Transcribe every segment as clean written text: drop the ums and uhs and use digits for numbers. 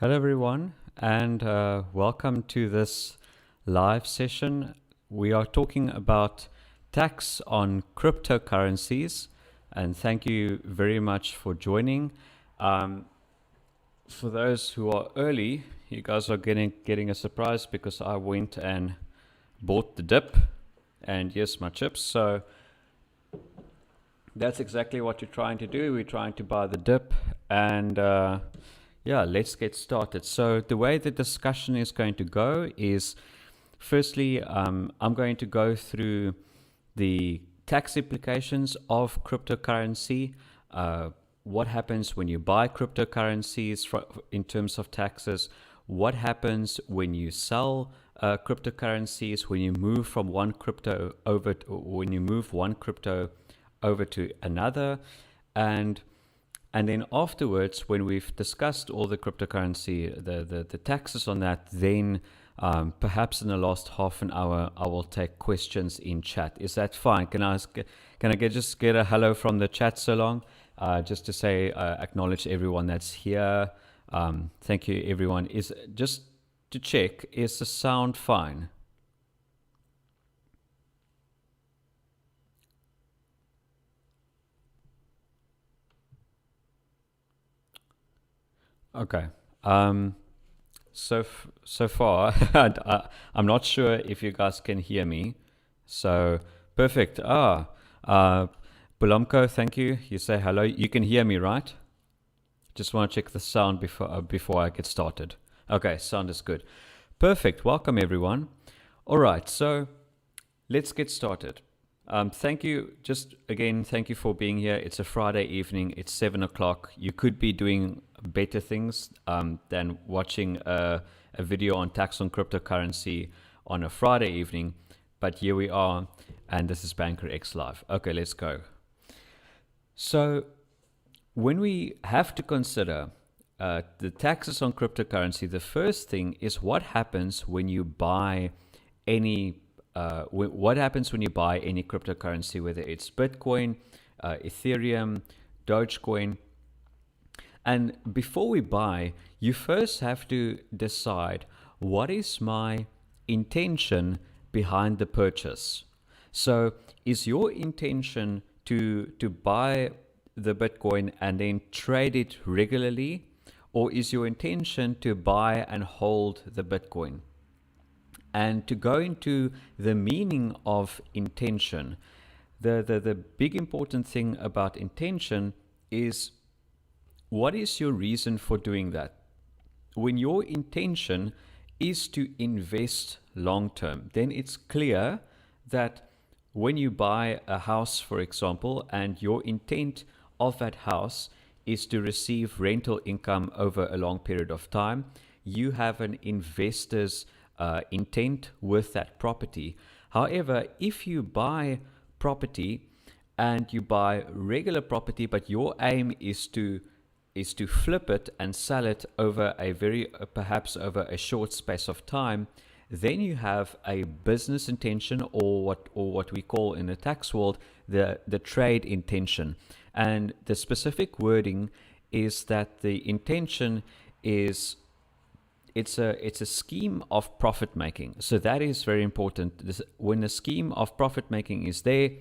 Hello, everyone, and welcome to this live session. We are talking about tax on cryptocurrencies, and thank you very much for joining. For those who are early, you guys are getting a surprise because I went and bought the dip, and yes, my chips. So that's exactly what you're trying to do. We're trying to buy the dip, and yeah, let's get started. So the way the discussion is going to go is, firstly, I'm going to go through the tax implications of cryptocurrency. What happens when you buy cryptocurrencies in terms of taxes? What happens when you sell cryptocurrencies? When you move from one crypto over, when you move one crypto over to another, and then afterwards, when we've discussed all the cryptocurrency, the taxes on that, then perhaps in the last half an hour, I will take questions in chat. Is that fine? Can I just get a hello from the chat so long? Just to say, acknowledge everyone that's here. Thank you, everyone. Is just to check, is the sound fine? Okay. So far, I'm not sure if you guys can hear me. So perfect. Bulumko, thank you. You say hello. You can hear me, right? Just want to check the sound before I get started. Okay, sound is good. Perfect. Welcome, everyone. All right, so let's get started. Thank you. Just again, thank you for being here. It's a Friday evening. It's 7 o'clock. You could be doing better things than watching a video on tax on cryptocurrency on a Friday evening. But here we are, and this is Banker X Live. Okay, let's go. So when we have to consider the taxes on cryptocurrency, the first thing is what happens when you buy any what happens when you buy any cryptocurrency, whether it's Bitcoin, Ethereum, Dogecoin. And before we buy, you first have to decide, what is my intention behind the purchase? So is your intention to buy the Bitcoin and then trade it regularly, or is your intention to buy and hold the Bitcoin? And to go into the meaning of intention, the big important thing about intention is, what is your reason for doing that? When your intention is to invest long term, then it's clear that when you buy a house, for example, and your intent of that house is to receive rental income over a long period of time, you have an investor's intent with that property. However, if you buy property and you buy regular property, but your aim is to flip it and sell it over a perhaps over a short space of time, then you have a business intention, or what we call in the tax world the trade intention. And the specific wording is that the intention is, it's a scheme of profit making. So that is very important. When the scheme of profit making is there,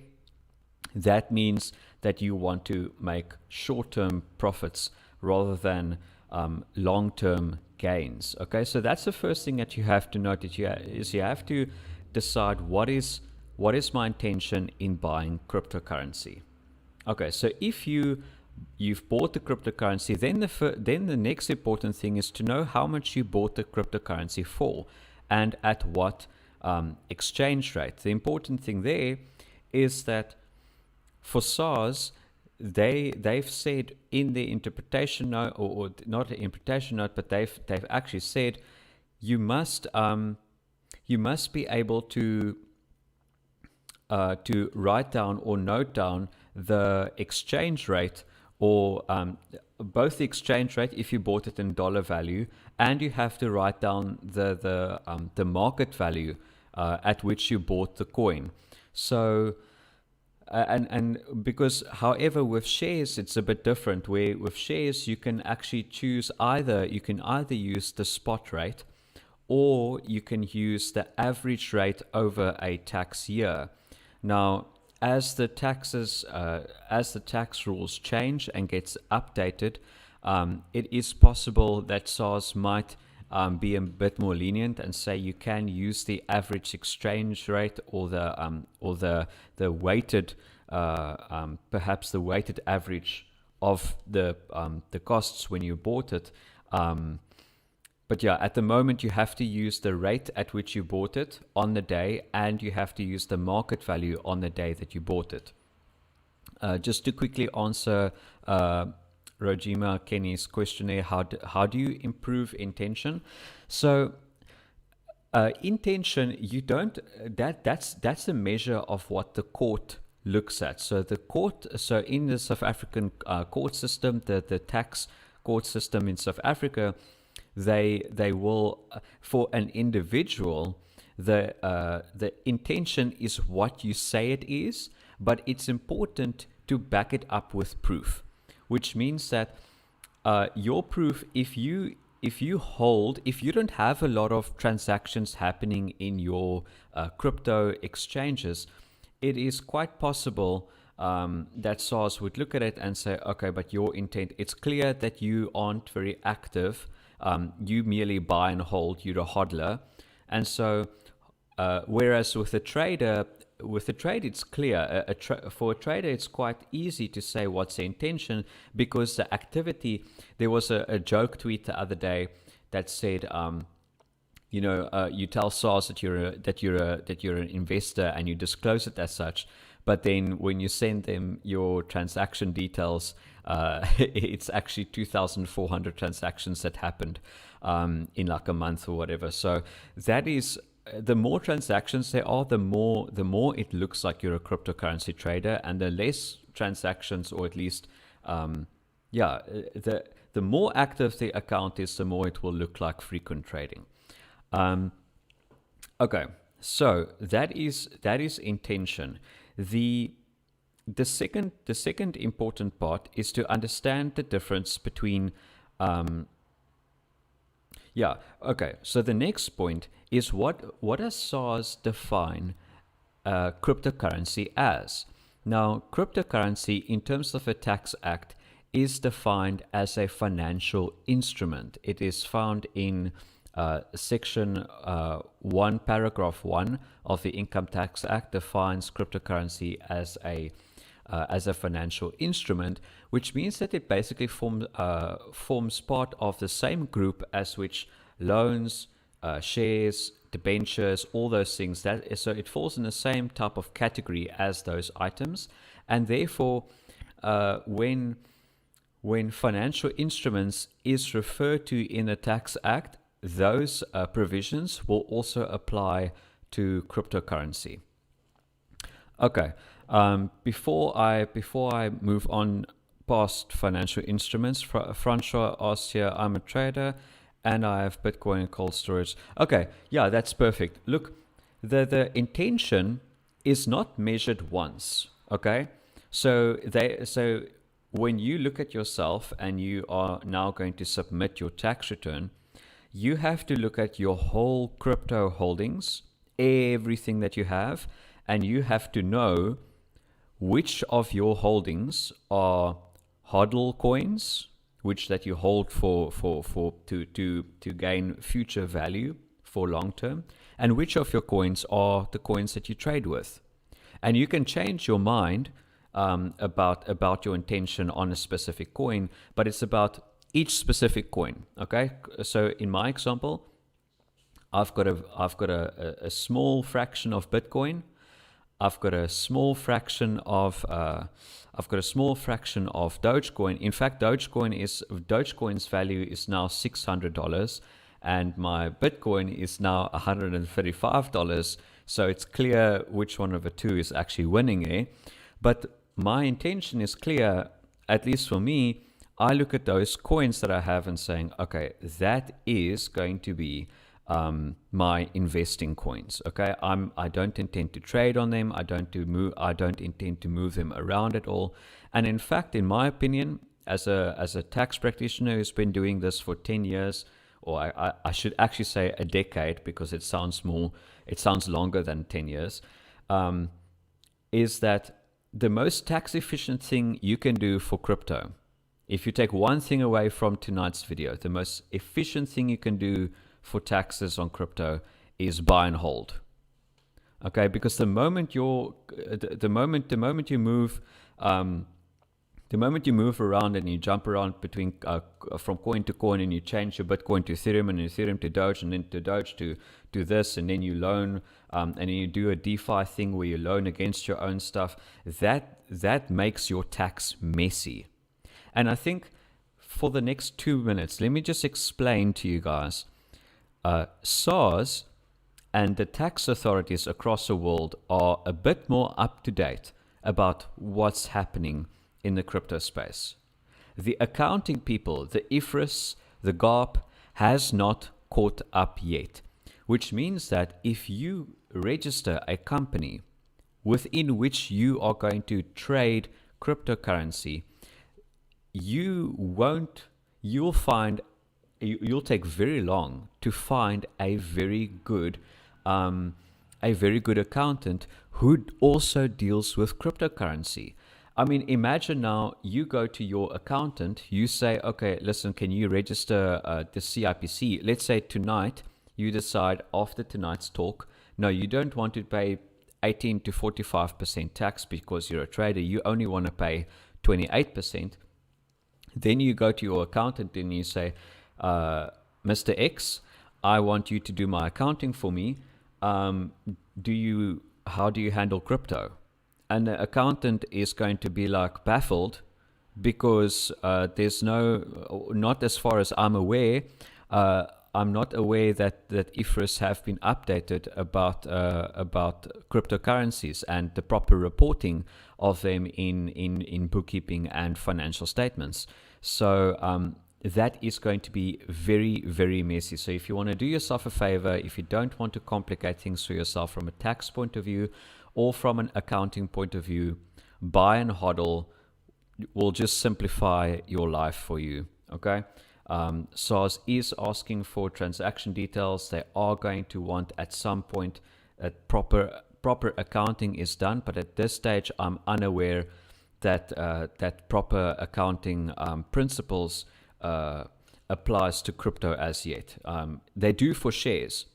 that means that you want to make short-term profits rather than long-term gains. Okay, so that's the first thing that you have to note, that you have to decide what is my intention in buying cryptocurrency. Okay, so if you've bought the cryptocurrency, then the next important thing is to know how much you bought the cryptocurrency for and at what exchange rate. The important thing there is that for SARS, they've said in the interpretation note, or not an interpretation note, but they've actually said you must be able to write down or note down the exchange rate, or both the exchange rate if you bought it in dollar value, and you have to write down the market value at which you bought the coin. So and because, however, with shares it's a bit different, where with shares you can actually choose you can either use the spot rate, or you can use the average rate over a tax year. Now, as the tax rules change and gets updated, it is possible that SARS might be a bit more lenient and say you can use the average exchange rate, or the weighted perhaps the weighted average of the costs when you bought it. But yeah, at the moment you have to use the rate at which you bought it on the day, and you have to use the market value on the day that you bought it. Just to quickly answer Rojima Kenny's questionnaire, how do you improve intention? So intention, you don't, that's a measure of what the court looks at. So the court, so in the South African court system, the tax court system in South Africa, they will, for an individual, the intention is what you say it is, but it's important to back it up with proof, which means that your proof, if you don't have a lot of transactions happening in your crypto exchanges, it is quite possible that SARS would look at it and say, okay, but your intent, it's clear that you aren't very active. You merely buy and hold, you're a hodler. And so, whereas with a trader, it's clear. For a trader, it's quite easy to say what's the intention, because the activity, there was a joke tweet the other day that said, you tell SARS that you're an investor and you disclose it as such, but then when you send them your transaction details, it's actually 2,400 transactions that happened in like a month or whatever. So that is, the more transactions there are, the more it looks like you're a cryptocurrency trader, and the less transactions, or at least the more active the account is, the more it will look like frequent trading. Okay, so that is intention. The second important part is to understand the difference between so the next point is what does SARS define cryptocurrency as? Now, cryptocurrency in terms of a tax act is defined as a financial instrument. It is found in Section 1, Paragraph 1 of the Income Tax Act defines cryptocurrency as a financial instrument, which means that it basically forms part of the same group as which loans, shares, debentures, all those things. So it falls in the same type of category as those items, and therefore, when financial instruments is referred to in the Tax Act, those provisions will also apply to cryptocurrency. Okay, before I move on past financial instruments, Francois asks here, I'm a trader and I have Bitcoin and cold storage. Okay, yeah, that's perfect. Look, the intention is not measured once. Okay, so when you look at yourself and you are now going to submit your tax return, you have to look at your whole crypto holdings, everything that you have, and you have to know which of your holdings are hodl coins, which that you hold to gain future value for long term, and which of your coins are the coins that you trade with. And you can change your mind about your intention on a specific coin, but it's about each specific coin. Okay, so in my example, I've got a small fraction of Bitcoin. I've got a small fraction of Dogecoin. In fact, Dogecoin's value is now $600, and my Bitcoin is now $135. So it's clear which one of the two is actually winning there. But my intention is clear, at least for me. I look at those coins that I have and saying, okay, that is going to be my investing coins. Okay, I don't intend to trade on them. I don't intend to move them around at all. And in fact, in my opinion, as a tax practitioner who's been doing this for 10 years, or I should actually say a decade, because it sounds longer than 10 years, is that the most tax efficient thing you can do for crypto, if you take one thing away from tonight's video, the most efficient thing you can do for taxes on crypto is buy and hold. Okay, because the moment you move around and you jump around between from coin to coin, and you change your Bitcoin to Ethereum, and Ethereum to Doge, and then to Doge to this, and then you loan, and then you do a DeFi thing where you loan against your own stuff, that makes your tax messy. And I think for the next 2 minutes, let me just explain to you guys, SARS and the tax authorities across the world are a bit more up to date about what's happening in the crypto space. The accounting people, the IFRS, the GARP, has not caught up yet, which means that if you register a company within which you are going to trade cryptocurrency, you'll take very long to find a very good accountant who also deals with cryptocurrency. I mean, imagine now you go to your accountant, you say, okay, listen, can you register the CIPC? Let's say tonight you decide after tonight's talk, no, you don't want to pay 18 to 45% tax because you're a trader. You only want to pay 28%. Then you go to your accountant and you say, Mr. X, I want you to do my accounting for me. How do you handle crypto? And the accountant is going to be like baffled, because there's not as far as I'm aware. I'm not aware that IFRS have been updated about cryptocurrencies and the proper reporting of them in bookkeeping and financial statements. So that is going to be very, very messy. So if you want to do yourself a favor, if you don't want to complicate things for yourself from a tax point of view or from an accounting point of view, buy and hodl will just simplify your life for you. Okay. SARS is asking for transaction details. They are going to want at some point that proper accounting is done, but at this stage I'm unaware that proper accounting principles applies to crypto as yet. They do for shares.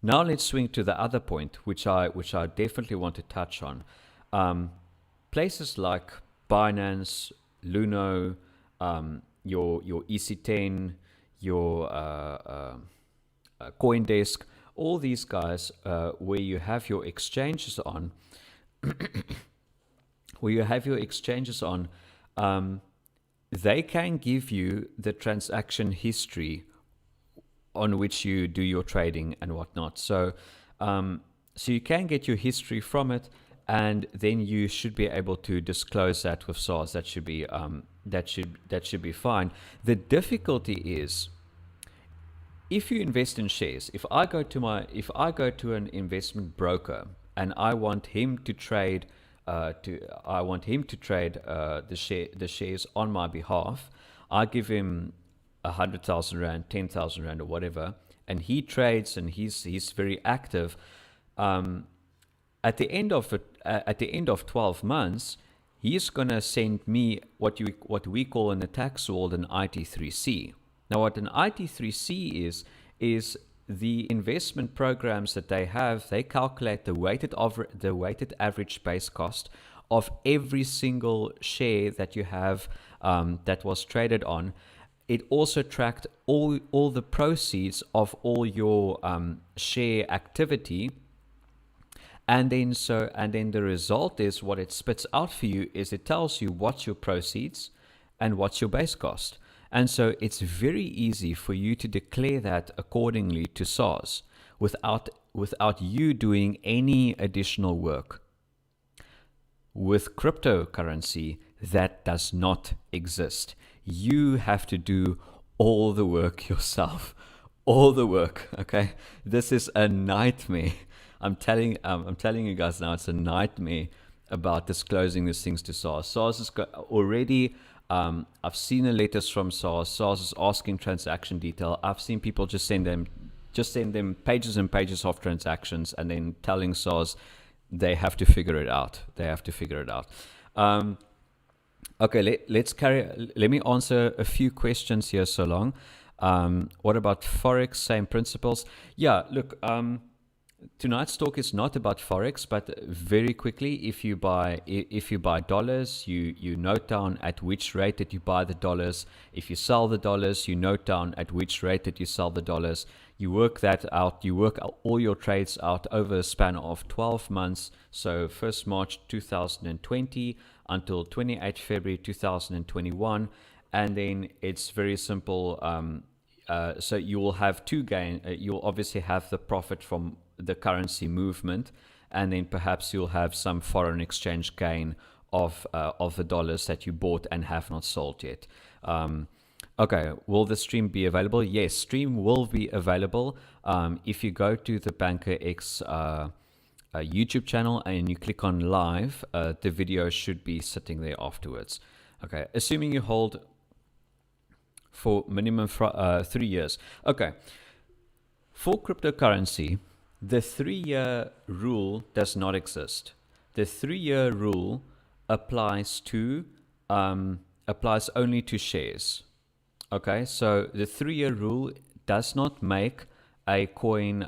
Now let's swing to the other point, which I definitely want to touch on. Places like Binance, Luno, your EC10, your CoinDesk, all these guys, where you have your exchanges on, they can give you the transaction history on which you do your trading and whatnot. So you can get your history from it, and then you should be able to disclose that with SARS. That should be fine. The difficulty is, if you invest in shares, if I go to an investment broker and I want him to trade the shares on my behalf, I give him 100,000 rand, 10,000 rand, or whatever, and he trades and he's very active. At the end of 12 months, he's gonna send me what we call in the tax world an IT3C. Now, what an IT3C is the investment programs that they have. They calculate the weighted average base cost of every single share that you have that was traded on. It also tracked all the proceeds of all your share activity. And then the result is, what it spits out for you is it tells you what's your proceeds and what's your base cost. And so it's very easy for you to declare that accordingly to SARS without you doing any additional work. With cryptocurrency, that does not exist. You have to do all the work yourself. all the work. Okay, this is a nightmare. I'm telling you guys now, it's a nightmare about disclosing these things to SARS. SARS is already. I've seen the letters from SARS. SARS is asking transaction detail. I've seen people just send them pages and pages of transactions, and then telling SARS they have to figure it out. They have to figure it out. Okay, let's carry. Let me answer a few questions here so long. What about forex? Same principles. Yeah, look. Tonight's talk is not about forex, but very quickly, if you buy dollars, you note down at which rate that you buy the dollars. If you sell the dollars, you note down at which rate that you sell the dollars. You work that out. You work all your trades out over a span of 12 months. So 1st March 2020 until 28 February 2021, and then it's very simple. So you will have two gain. You'll obviously have the profit from the currency movement, and then perhaps you'll have some foreign exchange gain of the dollars that you bought and have not sold yet. Okay, will the stream be available? Yes, stream will be available. If you go to the Banker X YouTube channel and you click on live, the video should be sitting there afterwards. Okay, assuming you hold for minimum 3 years. Okay, for cryptocurrency, the 3-year rule does not exist. The 3-year rule applies only to shares. Okay, so the 3-year rule does not make a coin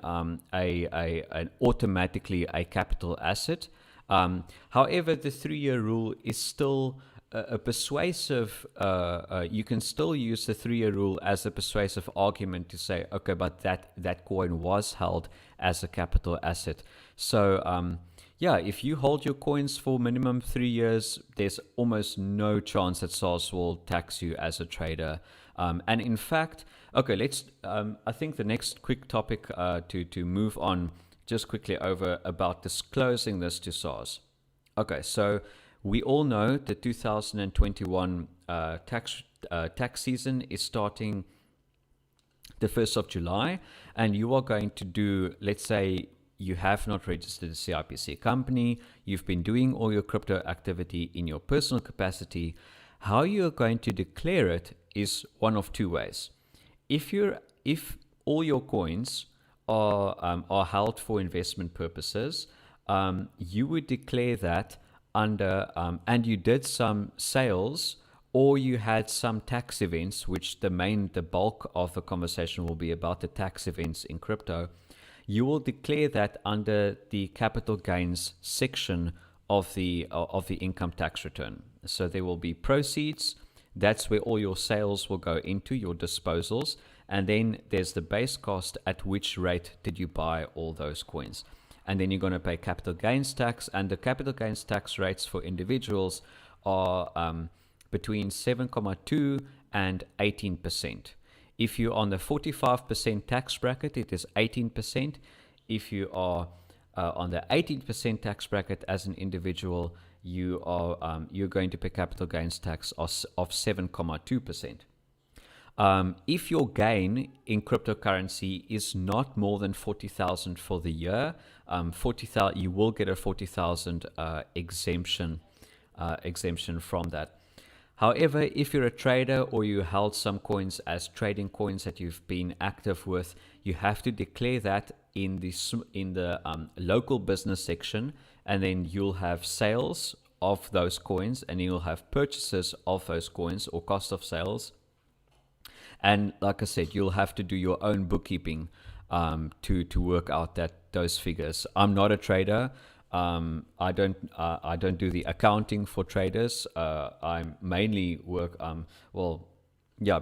an automatically a capital asset. However, the 3-year rule is still a persuasive, you can still use the 3-year rule as a persuasive argument to say, okay, but that coin was held as a capital asset. So yeah, if you hold your coins for minimum 3 years, there's almost no chance that SARS will tax you as a trader. And in fact, okay, let's, I think the next quick topic to move on just quickly over about disclosing this to SARS. Okay, so we all know the 2021 tax season is starting the 1st of July, and you are going to do, let's say you have not registered a CIPC company, you've been doing all your crypto activity in your personal capacity. How you're going to declare it is one of two ways. If all your coins are held for investment purposes, you would declare that under, and you did some sales, or you had some tax events, which the bulk of the conversation will be about the tax events in crypto. You will declare that under the capital gains section of the income tax return. So there will be proceeds. That's where all your sales will go into, your disposals. And then there's the base cost, at which rate did you buy all those coins. And then you're going to pay capital gains tax, and the capital gains tax rates for individuals are between 7.2 and 18%. If you're on the 45% tax bracket, it is 18%. If you are on the 18% tax bracket as an individual, you are you're going to pay capital gains tax of 7.2%. If your gain in cryptocurrency is not more than 40,000 for the year, 40,000, you will get a 40,000 exemption from that. However, if you're a trader or you held some coins as trading coins that you've been active with, you have to declare that in the local business section, and then you'll have sales of those coins, and you'll have purchases of those coins or cost of sales. And like I said, you'll have to do your own bookkeeping to work out those figures. I'm not a trader. I don't do the accounting for traders. I mainly work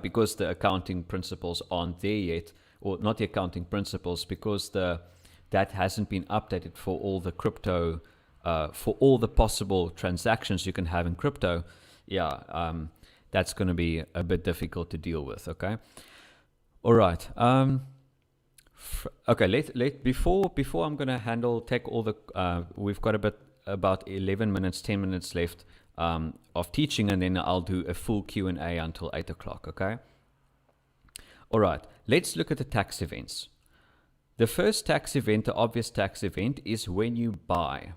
because the accounting principles aren't there yet, or not the accounting principles, because that hasn't been updated for all the crypto, for all the possible transactions you can have in crypto. That's going to be a bit difficult to deal with. Okay. All right. Okay. Before I'm going to take all the. We've got about 11 minutes, 10 minutes left of teaching, and then I'll do a full Q&A until 8 o'clock. Okay. All right, let's look at the tax events. The first tax event, the obvious tax event, is when you buy.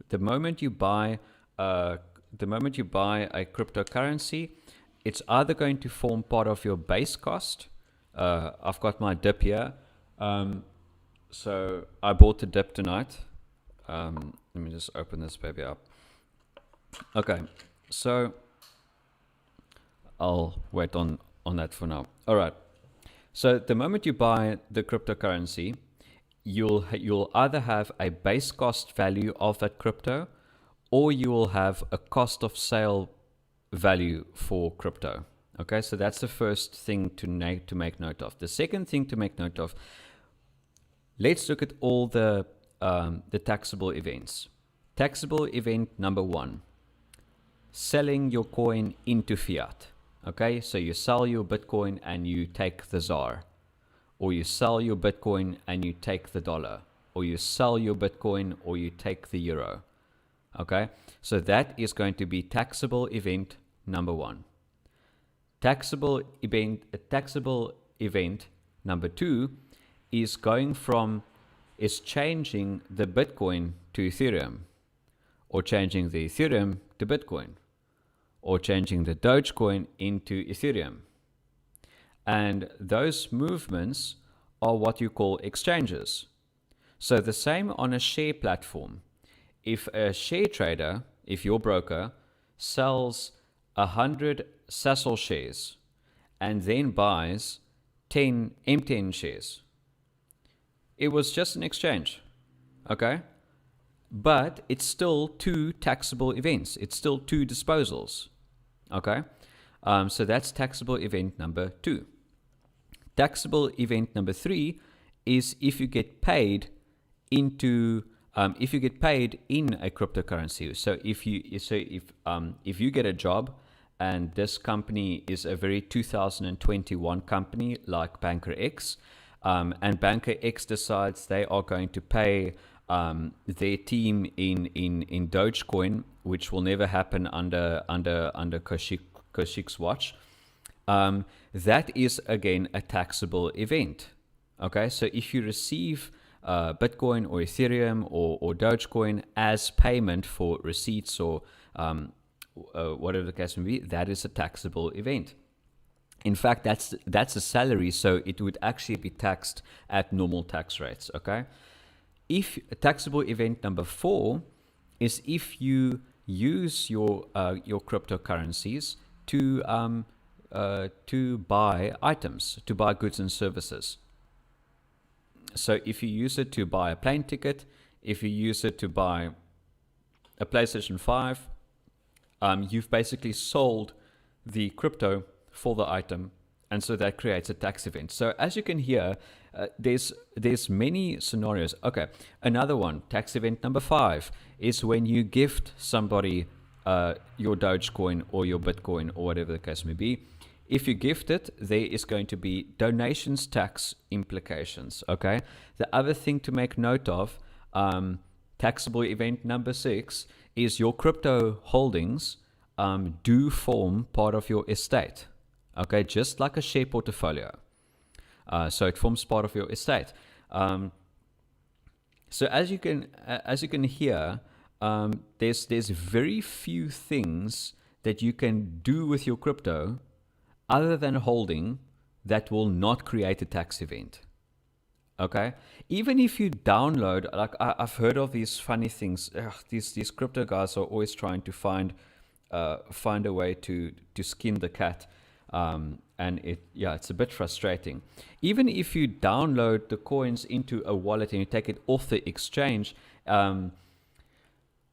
The moment you buy a cryptocurrency, it's either going to form part of your base cost. I've got my dip here. So I bought the dip tonight. Let me just open this baby up. Okay, so I'll wait on that for now. All right. So the moment you buy the cryptocurrency, you'll either have a base cost value of that crypto, or you will have a cost of sale value for crypto. Okay, so that's the first thing to make note of. The second thing to make note of, let's look at all the taxable events. Taxable event number 1, selling your coin into fiat. Okay, so you sell your Bitcoin and you take the ZAR, or you sell your Bitcoin and you take the dollar, or you sell your Bitcoin or you take the euro. Okay, so that is going to be taxable event number 1. Taxable event number 2 is changing the Bitcoin to Ethereum, or changing the Ethereum to Bitcoin, or changing the Dogecoin into Ethereum. And those movements are what you call exchanges. So the same on a share platform. If a share trader, if your broker, sells 100 Sasol shares and then buys 10 M10 shares, it was just an exchange, okay? But it's still 2 taxable events. It's still 2 disposals, okay? So that's taxable event number 2. Taxable event number 3 is if you get paid in a cryptocurrency. So if you get a job, and this company is a very 2021 company like Banker X, and Banker X decides they are going to pay their team in Dogecoin, which will never happen under Kaushik's watch. That is again a taxable event. Okay, so if you receive Bitcoin or Ethereum or Dogecoin as payment for receipts or whatever the case may be, that is a taxable event. In fact, that's a salary, so it would actually be taxed at normal tax rates. Okay. If taxable event number 4 is if you use your cryptocurrencies to buy items, to buy goods and services. So if you use it to buy a plane ticket, if you use it to buy a PlayStation 5, you've basically sold the crypto for the item, and so that creates a tax event. So as you can hear, there's many scenarios. Okay, another one, tax event number 5, is when you gift somebody your Dogecoin or your Bitcoin or whatever the case may be. If you gift it, there is going to be donations tax implications. Okay. The other thing to make note of, taxable event number 6, is your crypto holdings do form part of your estate. Okay, just like a share portfolio. So it forms part of your estate. So as you can hear, there's very few things that you can do with your crypto other than holding that will not create a tax event. Okay, even if you download, like I've heard of these funny things. These crypto guys are always trying to find a way to skin the cat, and it's a bit frustrating. Even if you download the coins into a wallet and you take it off the exchange,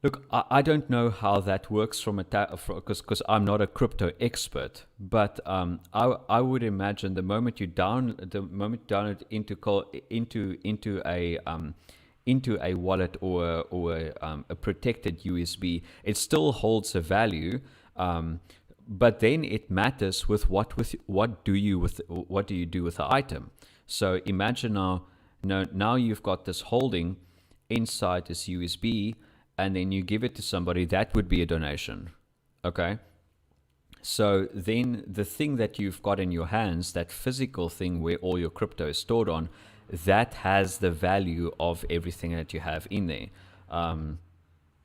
look, I don't know how that works because I'm not a crypto expert, but I would imagine the moment you download into a wallet or a protected USB, it still holds a value. But then it matters with what do you do with the item. So imagine now you've got this holding inside this USB, and then you give it to somebody. That would be a donation. Okay. So then the thing that you've got in your hands, that physical thing where all your crypto is stored on, that has the value of everything that you have in there.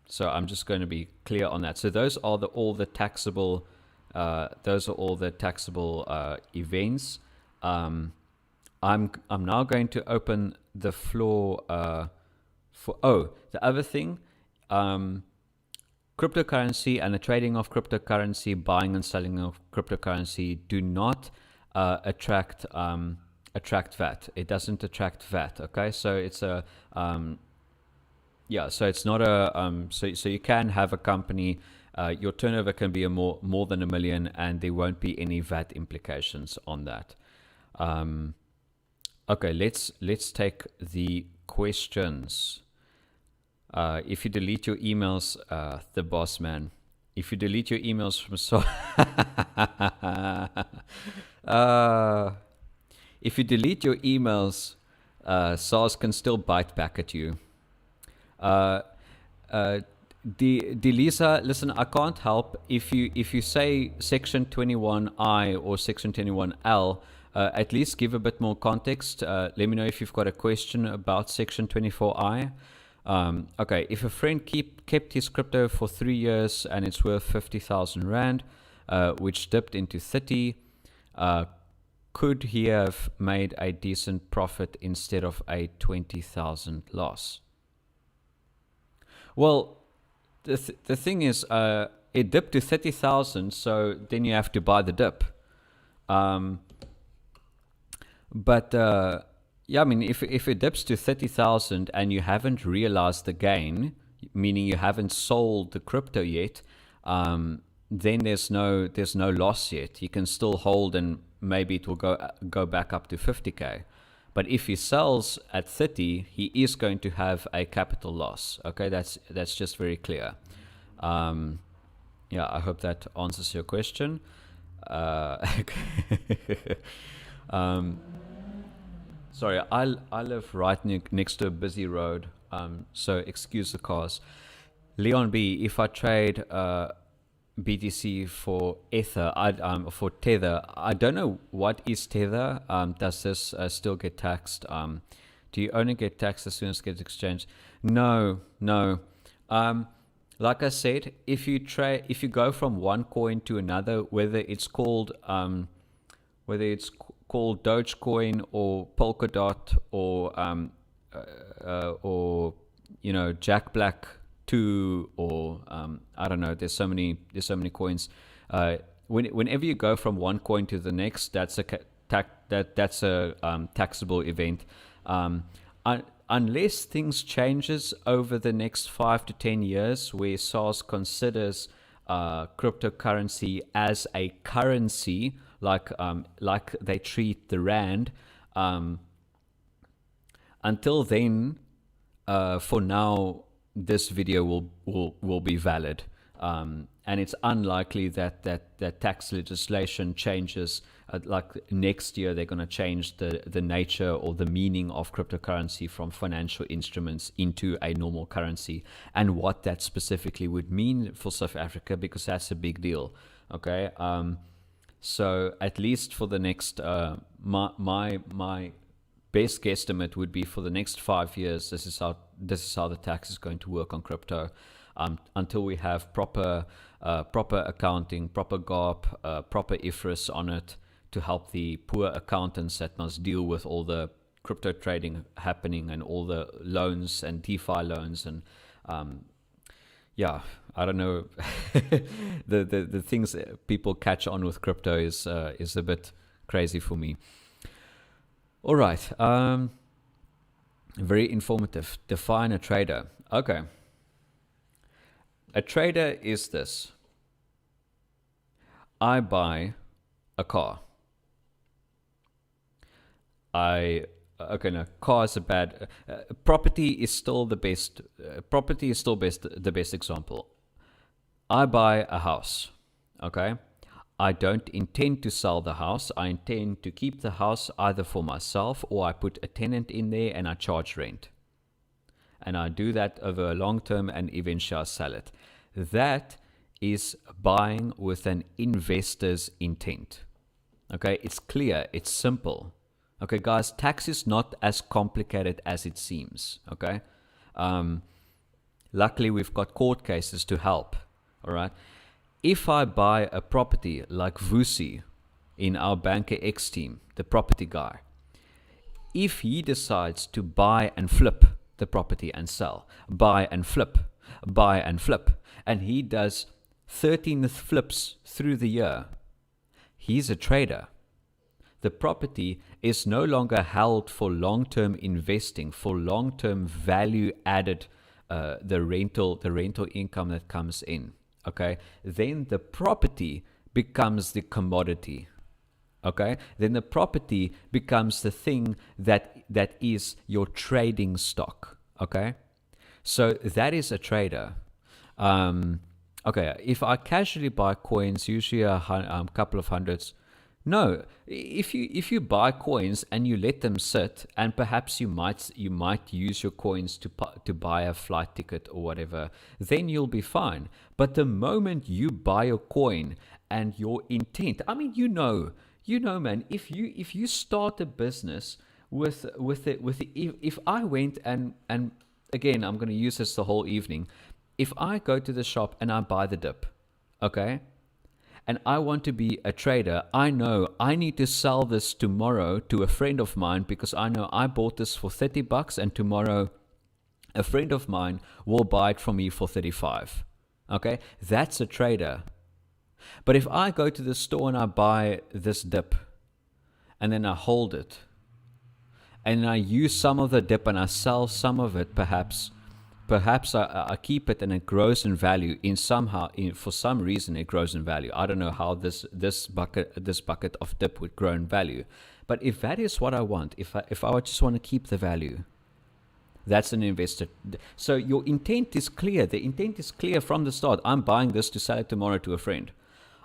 So I'm just going to be clear on that. So those are all the taxable events. I'm now going to open the floor for the other thing. Cryptocurrency and the trading of cryptocurrency, buying and selling of cryptocurrency do not attract VAT. It doesn't attract VAT. Okay, so it's a so it's not a so you can have a company. Your turnover can be more than $1 million, and there won't be any VAT implications on that. Okay, let's take the questions. If you delete your emails, the boss man. If you delete your emails from if you delete your emails, SARS can still bite back at you. Delisa, listen, I can't help if you say Section 21I or Section 21L. At least give a bit more context. Let me know if you've got a question about Section 24I. Okay, if a friend kept his crypto for 3 years and it's worth 50,000 Rand, which dipped into 30, could he have made a decent profit instead of a 20,000 loss? Well, the thing is, it dipped to 30,000, so then you have to buy the dip. But yeah, I mean, if it dips to 30,000 and you haven't realized the gain, meaning you haven't sold the crypto yet, then there's no loss yet. You can still hold, and maybe it will go back up to 50K. But if he sells at 30, he is going to have a capital loss. Okay, that's just very clear. Yeah, I hope that answers your question. Sorry, I live right next to a busy road, so excuse the cars. Leon B, if I trade BTC for Ether, for Tether, I don't know what is Tether. Does this still get taxed? Do you only get taxed as soon as it gets exchanged? No. Like I said, if you go from one coin to another, whether it's called Dogecoin or Polkadot or Jack Black 2 or I don't know. There's so many coins. Whenever you go from one coin to the next, that's a taxable event. Unless things changes over the next 5 to 10 years, where SARS considers cryptocurrency as a currency, like they treat the Rand. Until then, for now, this video will be valid, and it's unlikely that tax legislation changes. Like next year, they're going to change the nature or the meaning of cryptocurrency from financial instruments into a normal currency, and what that specifically would mean for South Africa, because that's a big deal. Okay, so at least for the next my best guesstimate would be for the next 5 years, this is how the tax is going to work on crypto, until we have proper accounting, proper GAAP, proper IFRS on it, to help the poor accountants that must deal with all the crypto trading happening and all the loans and DeFi loans and yeah, I don't know. the things that people catch on with crypto is a bit crazy for me. All right. Very informative. Define a trader. Okay. A trader is this. I buy a car. Car is a bad. Property is still the best. Property is still the best example. I buy a house. Okay. I don't intend to sell the house. I intend to keep the house either for myself, or I put a tenant in there and I charge rent. And I do that over a long term, and eventually I sell it. That is buying with an investor's intent. Okay, it's clear, it's simple. Okay, guys, tax is not as complicated as it seems. Okay, luckily we've got court cases to help. All right, if I buy a property like Vusi in our Banker X team, the property guy, if he decides to buy and flip the property and sell, buy and flip, and he does 13 flips through the year, he's a trader. The property is no longer held for long-term investing, for long-term value added, the rental income that comes in. Okay, then the property becomes the commodity. Okay, then the property becomes the thing that is your trading stock. Okay, so that is a trader. Okay, if I casually buy coins, usually a couple of hundreds. No, if you buy coins and you let them sit, and perhaps you might use your coins to buy a flight ticket or whatever, then you'll be fine. But the moment you buy a coin and your intent, I mean, you know, man, if you start a business if I went and again, I'm going to use this the whole evening. If I go to the shop and I buy the dip, okay, and I want to be a trader, I know I need to sell this tomorrow to a friend of mine because I know I bought this for $30 and tomorrow a friend of mine will buy it from me for 35. Okay, that's a trader. But if I go to the store and I buy this dip and then I hold it and I use some of the dip and I sell some of it, perhaps I keep it and it grows in value for some reason it grows in value. I don't know how this bucket of dip would grow in value. But if that is what I want, if I just want to keep the value, that's an investor. So your intent is clear. The intent is clear from the start. I'm buying this to sell it tomorrow to a friend.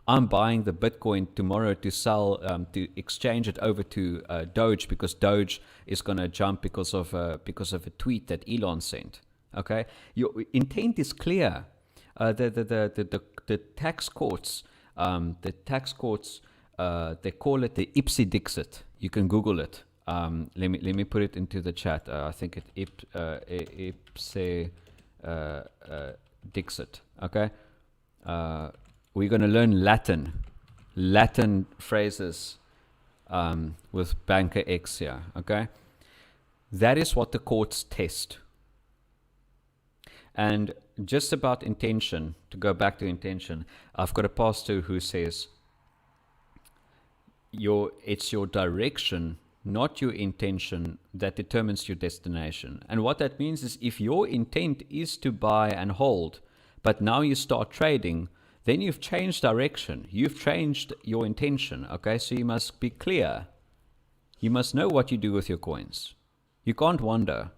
I'm buying the Bitcoin tomorrow to sell, to exchange it over to Doge because Doge is going to jump because of a tweet that Elon sent. Okay, your intent is clear. The tax courts, they call it the Ipsi Dixit. You can Google it. Let me put it into the chat. I think it Ipsi Dixit. Okay. We're going to learn Latin phrases with Banker X here. Okay, that is what the courts test. And just about intention, to go back to intention, I've got a pastor who says, it's your direction, not your intention, that determines your destination. And what that means is if your intent is to buy and hold, but now you start trading, then you've changed direction. You've changed your intention. Okay, so you must be clear. You must know what you do with your coins. You can't wander.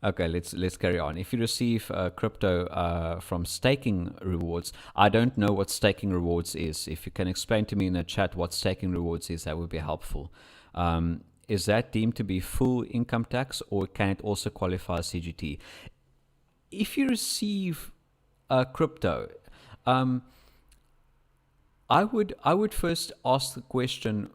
Okay, let's carry on. If you receive crypto from staking rewards, I don't know what staking rewards is. If you can explain to me in the chat what staking rewards is, that would be helpful. Is that deemed to be full income tax, or can it also qualify as CGT? If you receive crypto, I would first ask the question,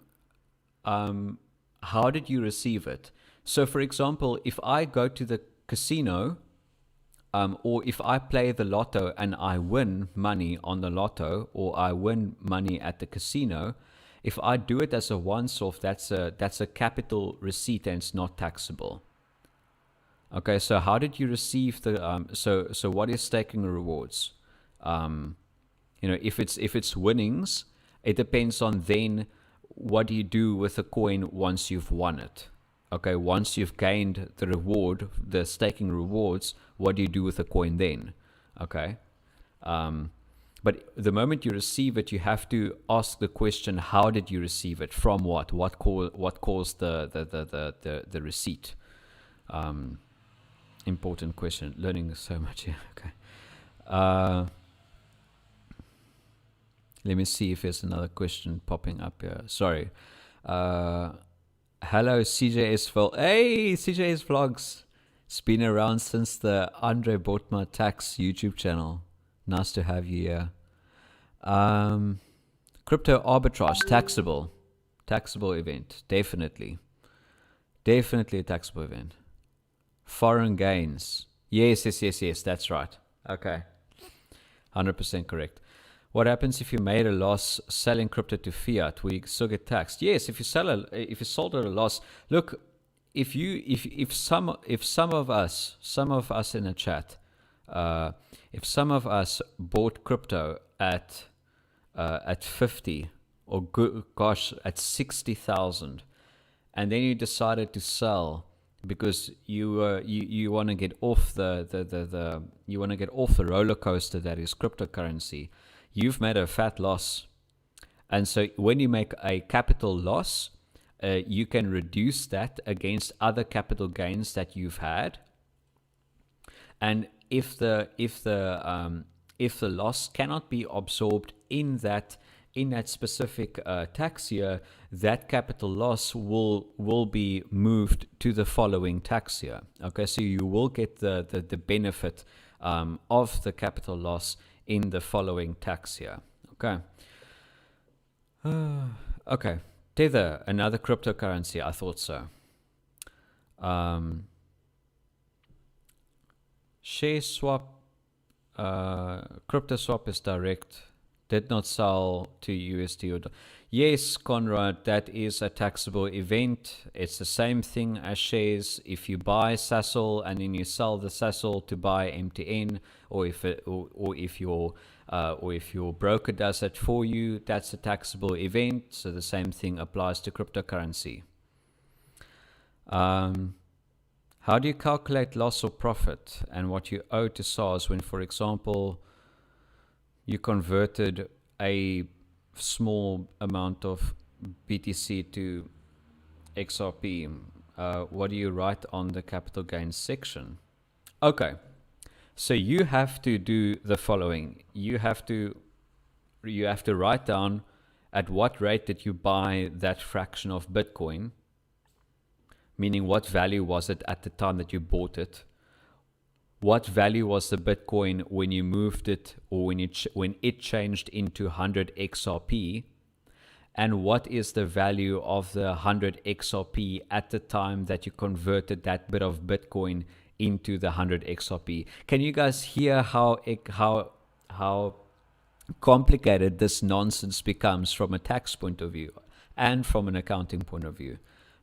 how did you receive it? So, for example, if I go to the casino, or if I play the lotto and I win money on the lotto, or I win money at the casino, if I do it as a once-off, that's a capital receipt and it's not taxable. Okay, so how did you receive the so what is staking rewards? If it's winnings, it depends on then what do you do with the coin once you've won it. Okay, once you've gained the reward, the staking rewards, what do you do with the coin then? Okay, but the moment you receive it, you have to ask the question: how did you receive it? From what? What caused the receipt? Important question. Learning so much here. Okay. Let me see if there's another question popping up here. Sorry. Hello, CJS Vlog. Hey, CJS Vlogs. It's been around since the Andre Bought My Tax YouTube channel. Nice to have you here. Crypto arbitrage, taxable event, definitely a taxable event. Foreign gains, yes, that's right. Okay, 100% correct. What happens if you made a loss selling crypto to fiat? Will you still get taxed? Yes, if you sold at a loss. Look, if some of us in the chat, if some of us bought crypto at 50 or at 60,000, and then you decided to sell because you want to get off the roller coaster that is cryptocurrency, you've made a fat loss. And so when you make a capital loss, you can reduce that against other capital gains that you've had. And if the loss cannot be absorbed in that specific tax year, that capital loss will be moved to the following tax year. Okay, so you will get the benefit of the capital loss in the following tax year. Okay. Okay. Tether, another cryptocurrency. I thought so. Share swap, crypto swap is direct. Did not sell to USD or yes, Conrad, that is a taxable event. It's the same thing as shares. If you buy SASL and then you sell the SASL to buy MTN, or if your broker does it for you, that's a taxable event. So the same thing applies to cryptocurrency. How do you calculate loss or profit and what you owe to SARS when, for example, you converted a small amount of BTC to XRP? What do you write on the capital gains section? Okay, so you have to do the following. You have to write down at what rate did you buy that fraction of Bitcoin, meaning what value was it at the time that you bought it? What value was the Bitcoin when you moved it, or when it changed into 100 XRP? And what is the value of the 100 XRP at the time that you converted that bit of Bitcoin into the 100 XRP? Can you guys hear how complicated this nonsense becomes from a tax point of view and from an accounting point of view?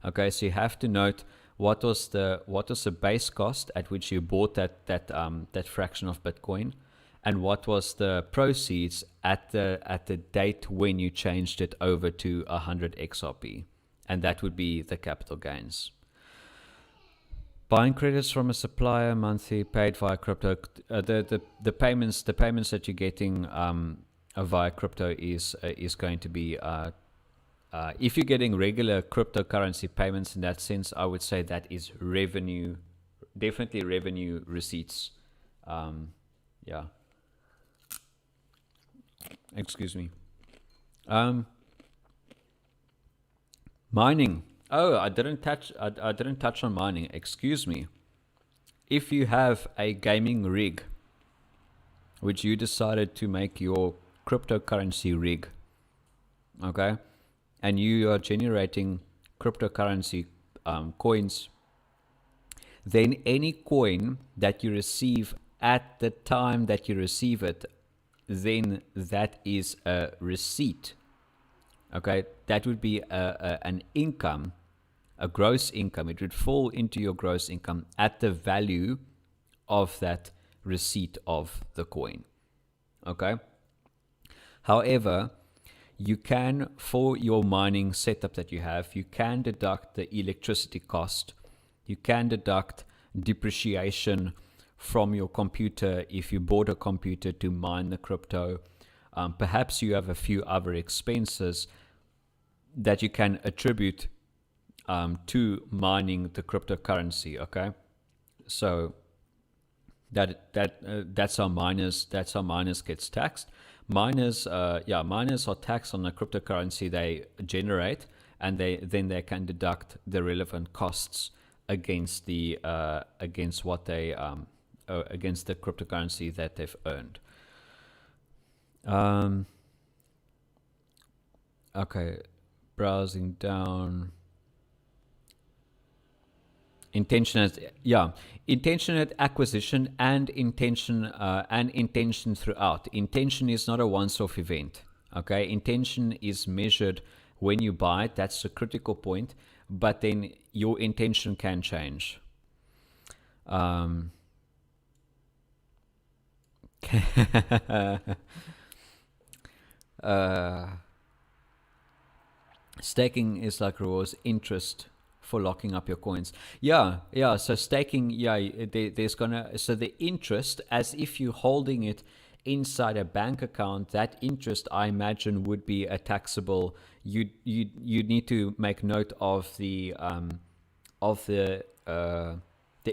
Okay, so you have to note what was the base cost at which you bought that fraction of Bitcoin, and what was the proceeds at the date when you changed it over to 100 XRP, and that would be the capital gains. Buying credits from a supplier monthly paid via crypto. The payments that you're getting via crypto is going to be. If you're getting regular cryptocurrency payments in that sense, I would say that is revenue, definitely revenue receipts. Yeah. Excuse me. Mining. Oh, I didn't touch on mining. Excuse me. If you have a gaming rig, which you decided to make your cryptocurrency rig, okay, and you are generating cryptocurrency coins, then any coin that you receive at the time that you receive it, then that is a receipt. Okay, that would be an income, a gross income. It would fall into your gross income at the value of that receipt of the coin. Okay. However, you can, for your mining setup that you have, you can deduct the electricity cost. You can deduct depreciation from your computer if you bought a computer to mine the crypto. Perhaps you have a few other expenses that you can attribute to mining the cryptocurrency. Okay, so that's how miners gets taxed. Miners are taxed on the cryptocurrency they generate, and they can deduct the relevant costs against against the cryptocurrency that they've earned. Um, okay, browsing down. Intentionate acquisition and intention throughout. Intention is not a once-off event. Okay, intention is measured when you buy it. That's the critical point. But then your intention can change. uh, Staking is like rewards interest for locking up your coins. Yeah. So staking, so the interest, as if you're holding it inside a bank account, that interest I imagine would be a taxable. You need to make note of the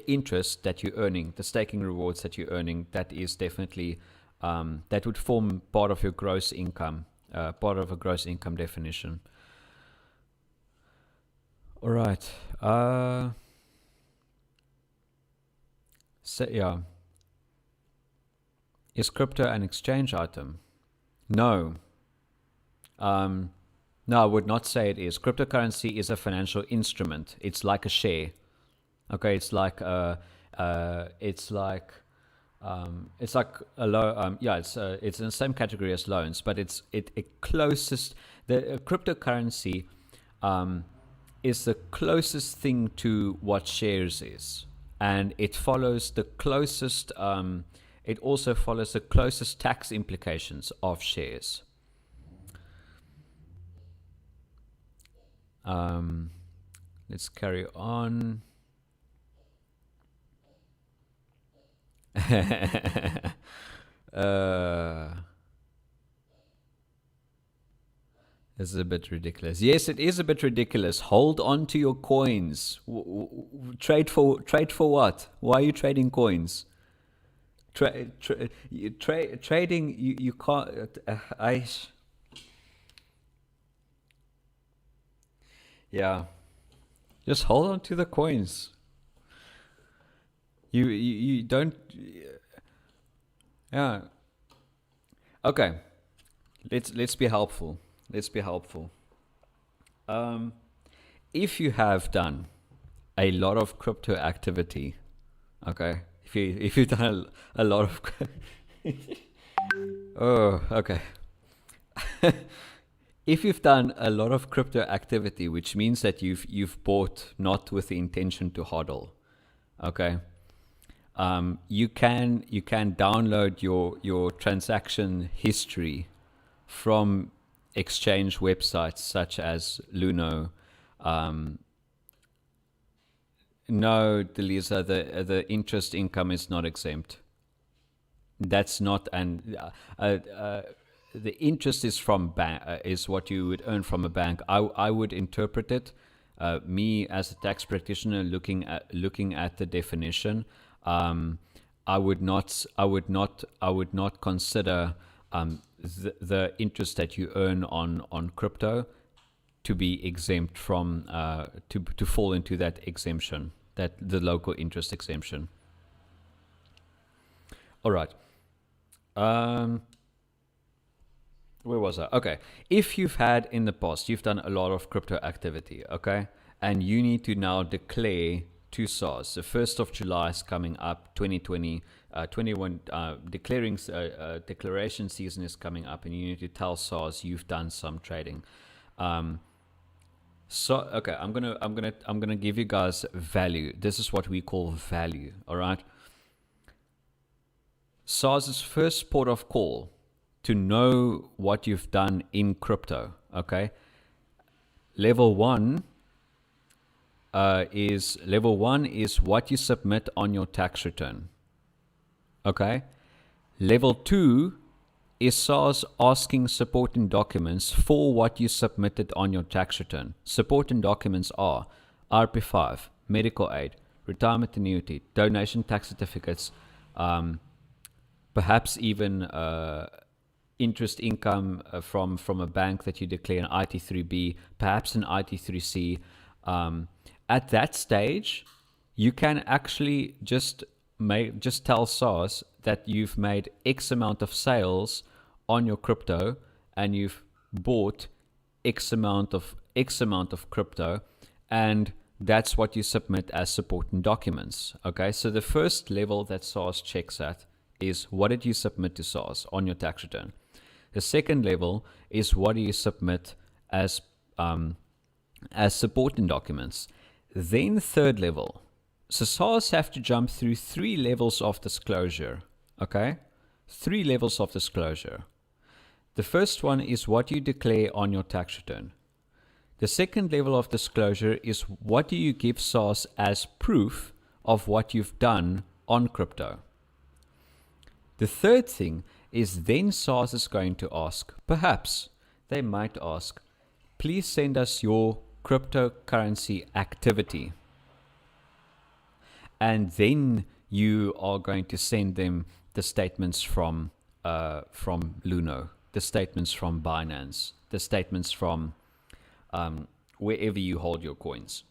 interest that you're earning, the staking rewards that you're earning. That is definitely that would form part of your gross income, part of a gross income definition. All right. So yeah, is crypto an exchange item? No. No, I would not say it is. Cryptocurrency is a financial instrument. It's like a share. Okay, it's like a loan. It's in the same category as loans, but it closest the cryptocurrency is the closest thing to what shares is, and it follows the closest. It also follows the closest tax implications of shares. Let's carry on. This is a bit ridiculous. Yes, it is a bit ridiculous. Hold on to your coins. Trade for what? Why are you trading coins? Trading you can't. Yeah, just hold on to the coins. You don't. Yeah. Okay. Let's be helpful. If you have done a lot of crypto activity, okay. If you've done a lot of. Oh, okay. If you've done a lot of crypto activity, which means that you've bought not with the intention to hodl, okay. You can download your transaction history from exchange websites such as Luno. No, Delisa, the interest income is not exempt. That's not the interest is from bank, is what you would earn from a bank. I would interpret it. Me as a tax practitioner, looking at the definition, I would not consider the interest that you earn on crypto to be exempt from to fall into that exemption, that the local interest exemption. All right. Where was I? Okay. If you've had in the past, you've done a lot of crypto activity, okay, and you need to now declare to SARS. The 1st of July is coming up, 2020, 21, declaration season is coming up, and you need to tell SARS you've done some trading. So okay, I'm gonna give you guys value. This is what we call value. All right. SARS's first port of call to know what you've done in crypto. Okay. Level one is what you submit on your tax return. Okay. Level 2 is SARS asking supporting documents for what you submitted on your tax return. Supporting documents are RP5, medical aid, retirement annuity, donation tax certificates, perhaps even interest income from a bank that you declare an IT3B, perhaps an IT3C. At that stage, you can actually just tell SARS that you've made X amount of sales on your crypto and you've bought X amount of crypto, and that's what you submit as supporting documents. Okay, so the first level that SARS checks at is what did you submit to SARS on your tax return. The second level is what do you submit as supporting documents. Then third level. So SARS have to jump through 3 levels of disclosure. Okay, 3 levels of disclosure. The first one is what you declare on your tax return. The second level of disclosure is what do you give SARS as proof of what you've done on crypto. The third thing is then SARS is going to ask, perhaps they might ask, please send us your cryptocurrency activity. And then you are going to send them the statements from Luno, the statements from Binance, the statements from wherever you hold your coins,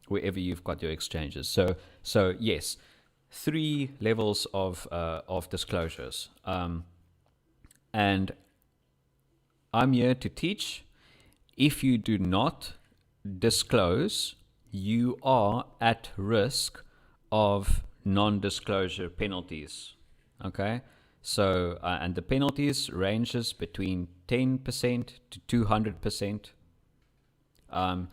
wherever you've got your exchanges. So yes, 3 levels of disclosures. And I'm here to teach. If you do not disclose, you are at risk of non-disclosure penalties. Okay, so and the penalties ranges between 10% to 200%. I'm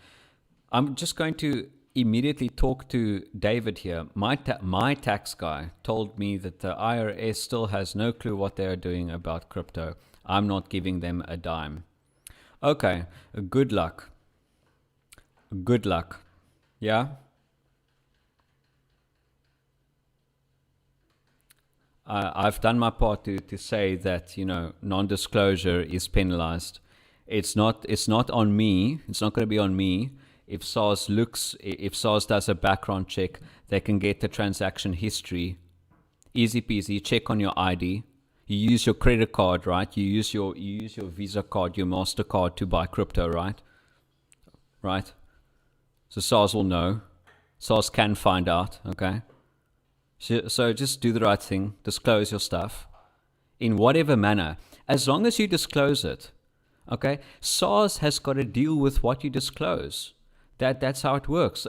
just going to immediately talk to David here. My tax guy told me that the IRS still has no clue what they are doing about crypto. I'm not giving them a dime. Okay, good luck. Good luck. Yeah? I've done my part to say that, non-disclosure is penalized. It's not on me. It's not going to be on me. If SARS does a background check, they can get the transaction history. Easy peasy. Check on your ID. You use your credit card, right? You use your Visa card, your MasterCard to buy crypto, right? Right. So SARS will know. SARS can find out. Okay. So just do the right thing. Disclose your stuff in whatever manner, as long as you disclose it. Okay. SARS has got to deal with what you disclose. That's how it works.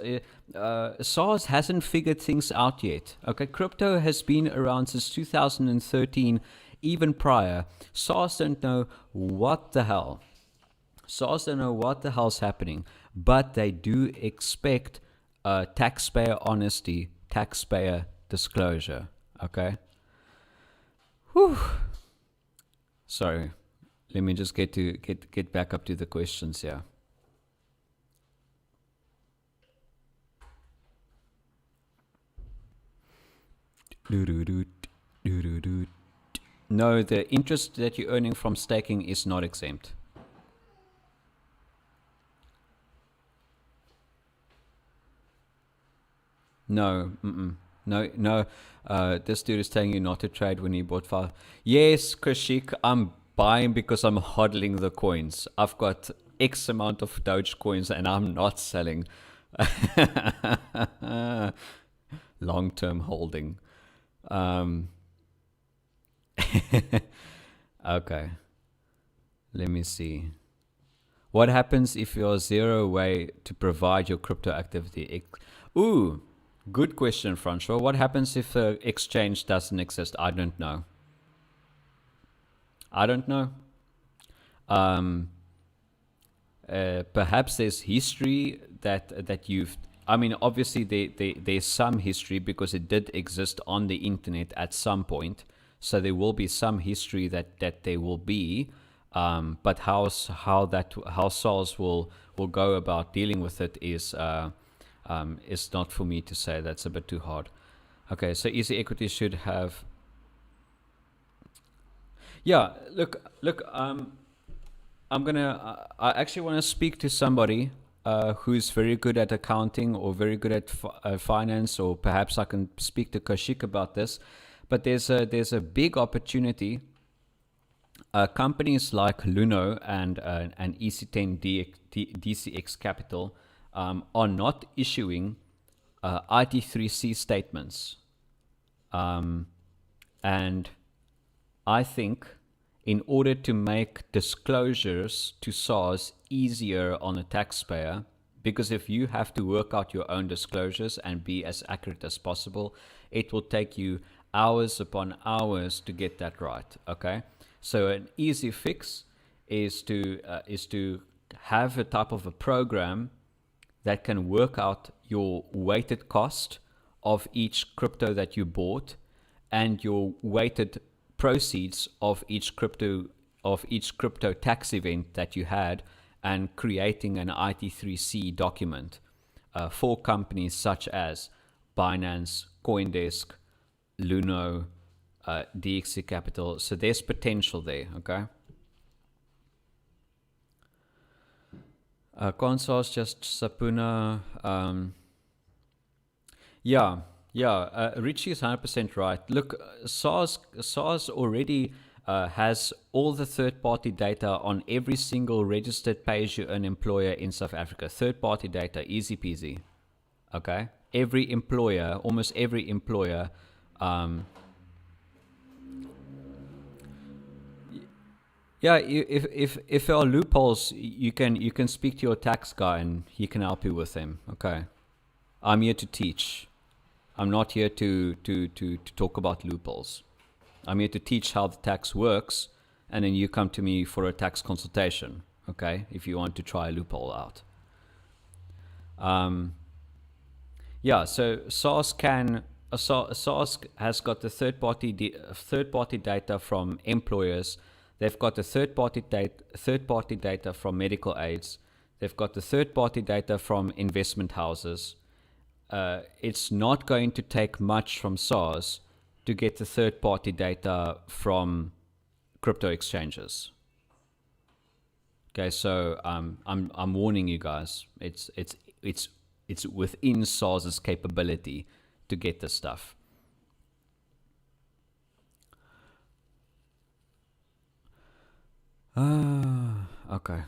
SARS hasn't figured things out yet. Okay, crypto has been around since 2013, even prior. SARS don't know what the hell. SARS don't know what the hell's happening, but they do expect taxpayer honesty, taxpayer disclosure. Okay. Whew. Sorry. Let me just get back up to the questions here. No, the interest that you're earning from staking is not exempt. No, no. This dude is telling you not to trade when he bought 5. Yes, Kashik, I'm buying because I'm hodling the coins. I've got X amount of Doge coins and I'm not selling. Long-term holding. Okay. Let me see. What happens if you're zero way to provide your crypto activity? Ooh, good question, Francois. What happens if the exchange doesn't exist? I don't know. Perhaps there's history that you've. I mean, obviously there's some history because it did exist on the internet at some point. So there will be some history that there will be. But how SARS will go about dealing with it is not for me to say. That's a bit too hard. Okay, so Easy Equity should have. Yeah, look. I actually want to speak to somebody who's very good at accounting or very good at finance, or perhaps I can speak to Kashik about this. But there's a big opportunity. Companies like Luno and EC10 DCX Capital are not issuing IT3C statements, and I think in order to make disclosures to SARS easier on a taxpayer, because if you have to work out your own disclosures and be as accurate as possible, it will take you hours upon hours to get that right. Okay, so an easy fix is to have a type of a program that can work out your weighted cost of each crypto that you bought and your weighted proceeds of each crypto tax event that you had, and creating an IT3C document for companies such as Binance, CoinDesk, Luno, DXC Capital. So there's potential there. Okay. Consors just Sapuna. Richie is 100% right. Look, SARS already has all the third-party data on every single registered pay-as-you-earn employer in South Africa. Third-party data, easy peasy. Okay, every employer, almost every employer. If there are loopholes, you can speak to your tax guy and he can help you with them. Okay, I'm here to teach. I'm not here to talk about loopholes. I'm here to teach how the tax works, and then you come to me for a tax consultation. Okay, if you want to try a loophole out. So SARS has got the third party data from employers. They've got the third party data from medical aids. They've got the third party data from investment houses. It's not going to take much from SARS to get the third party data from crypto exchanges. Okay, so I'm warning you guys. It's within SARS's capability to get this stuff. Okay.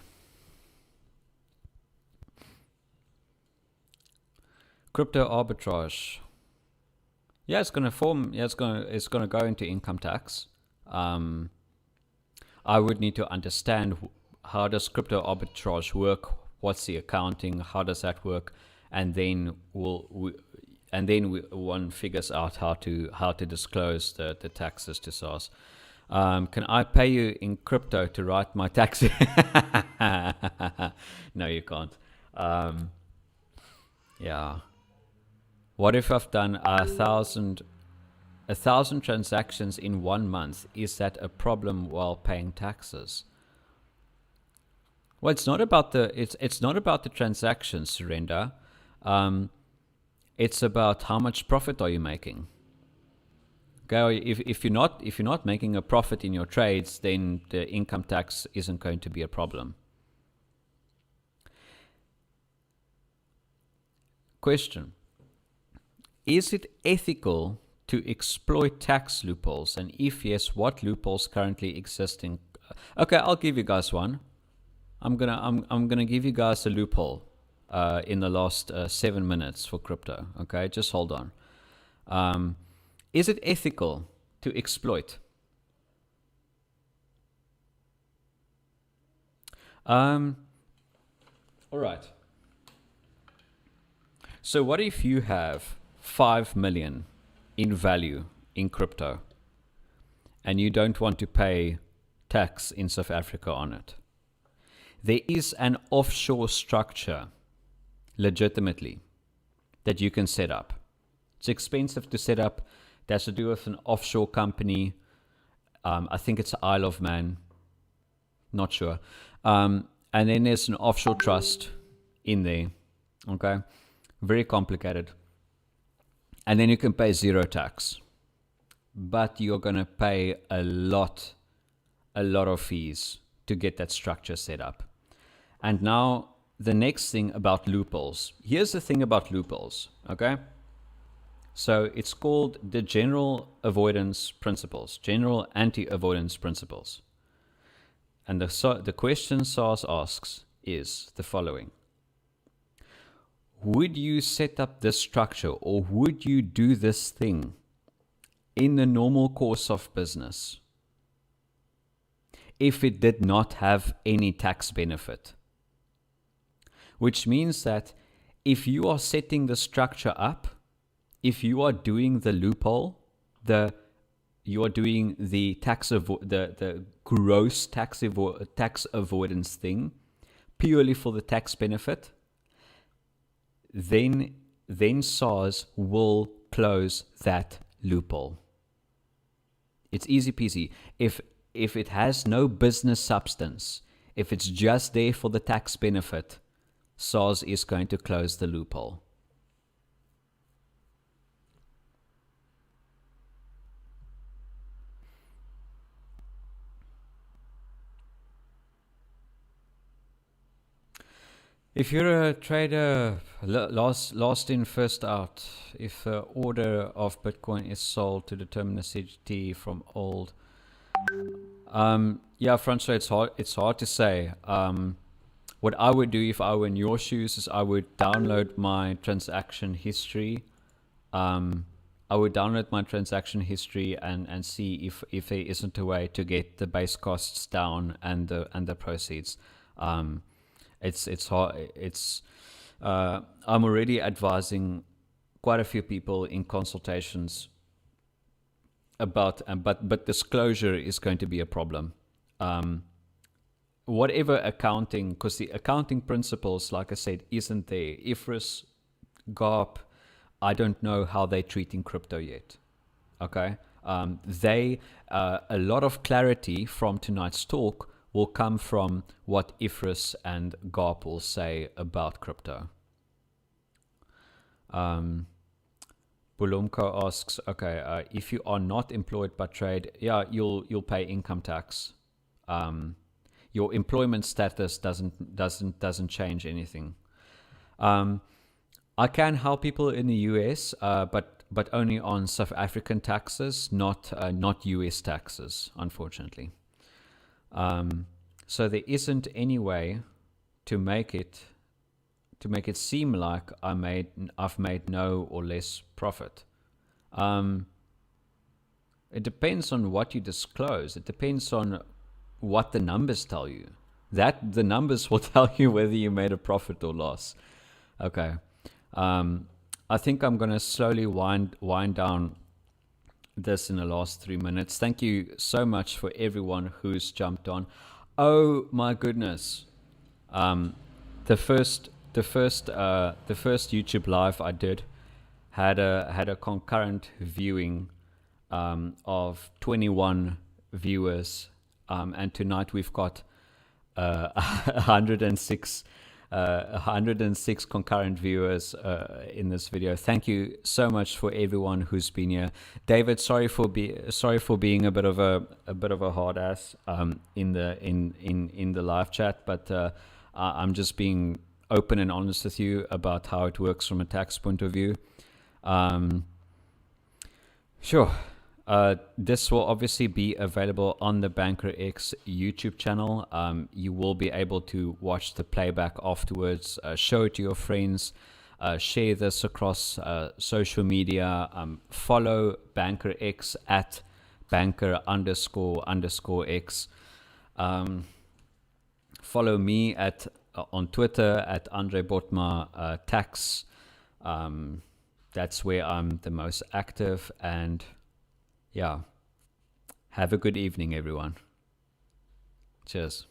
Crypto arbitrage. Yeah, it's gonna form. Yeah, it's gonna go into income tax. I would need to understand how does crypto arbitrage work. What's the accounting? How does that work? And then one figures out how to disclose the taxes to SARS. Can I pay you in crypto to write my taxes? No, you can't. Yeah. What if I've done 1,000 transactions in 1 month? Is that a problem while paying taxes? Well, it's not about the transactions, Surrender. It's about how much profit are you making. Okay, if you're not making a profit in your trades, then the income tax isn't going to be a problem. Question: is it ethical to exploit tax loopholes? And if yes, what loopholes currently exist in? Okay, I'll give you guys one. I'm gonna give you guys a loophole in the last 7 minutes for crypto. Okay, just hold on. Is it ethical to exploit? All right. So what if you have 5 million in value in crypto and you don't want to pay tax in South Africa on it? There is an offshore structure, legitimately, that you can set up. It's expensive to set up. It has to do with an offshore company. I think it's Isle of Man. Not sure. And then there's an offshore trust in there. Okay? Very complicated. And then you can pay zero tax. But you're going to pay a lot of fees to get that structure set up. And now the next thing about loopholes. Here's the thing about loopholes. Okay? So it's called the general avoidance principles, general anti-avoidance principles. And the question SARS asks is the following. Would you set up this structure, or would you do this thing in the normal course of business? if it did not have any tax benefit. Which means that if you are setting the structure up, if you are doing the loophole, you are doing the the gross tax avoidance thing purely for the tax benefit, then SARS will close that loophole. It's easy peasy. If it has no business substance, if it's just there for the tax benefit, SARS is going to close the loophole. If you're a trader, last in, first out, if the order of Bitcoin is sold to determine the CGT from old, yeah, Francois, it's hard to say. What I would do if I were in your shoes is I would download my transaction history. I would download my transaction history and see if there isn't a way to get the base costs down and the proceeds. It's hard. I'm already advising quite a few people in consultations about, but disclosure is going to be a problem. Whatever accounting, because the accounting principles, like I said, isn't there. IFRS, GARP, I don't know how they're treating crypto yet. Okay, a lot of clarity from tonight's talk will come from what IFRS and GARP will say about crypto. Bulumko asks, okay, if you are not employed by trade, yeah, you'll pay income tax. Your employment status doesn't change anything. I can help people in the US, but only on South African taxes, not US taxes, unfortunately. So there isn't any way to make it seem like I've made no or less profit. It depends on what you disclose. It depends on what the numbers tell you. That the numbers will tell you whether you made a profit or loss. Okay. I think I'm gonna slowly wind down this in the last 3 minutes. Thank you so much for everyone who's jumped on. Oh my goodness. The first YouTube live I did had a concurrent viewing of 21 viewers, and tonight we've got 106 concurrent viewers in this video. Thank you so much for everyone who's been here. David, sorry for being a bit of a hard ass in the live chat, but I'm just being open and honest with you about how it works from a tax point of view. Sure. This will obviously be available on the Banker X YouTube channel. You will be able to watch the playback afterwards, show it to your friends, share this across social media, follow Banker X at banker__X. Follow me on Twitter at Andre Botma Tax. That's where I'm the most active, and yeah, have a good evening, everyone. Cheers.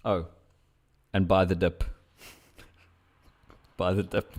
Oh, and buy the dip. Buy the dip.